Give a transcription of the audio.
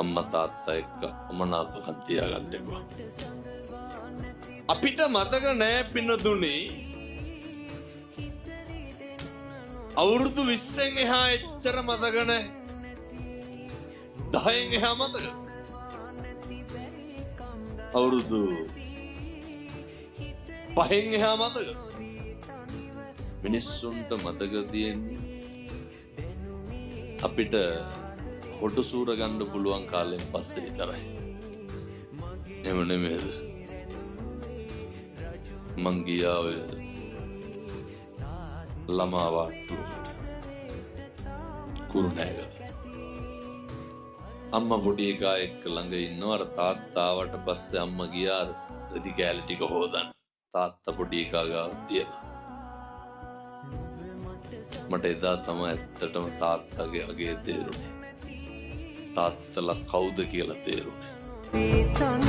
අම්මා තාත්තා එක්ක මනාපකම් තියාගන්න එපා. අපිට මතක නෑ පින්නතුනි අවුරුදු 20න් එහා එච්චර මතක නෑ. 10න් එහා මතක. අවුරුදු 5න් එහා මතක. මිනිස්සුන්ට මතක තියෙන්නේ අපිට හොටු සූර ගන්න පුළුවන් කාලෙන් පස්සේ විතරයි. එහෙම නෙමෙයිද? මං ගියා ඔය ළමා වාට්ටුවට කුරුණෑගල. අම්මා පොඩි එකා එක්ක ළඟ ඉන්නවර තාත්තාවට පස්සේ අම්මා ගියා රෙදි කෑලි ටික හොදන්න. තාත්තා පොඩි එකා ගාව තියලා. මට එදා තමයි ඇත්තටම තාත්තගේ අගේ තේරුනේ. තාත්තලා කවුද කියලා තේරුනේ.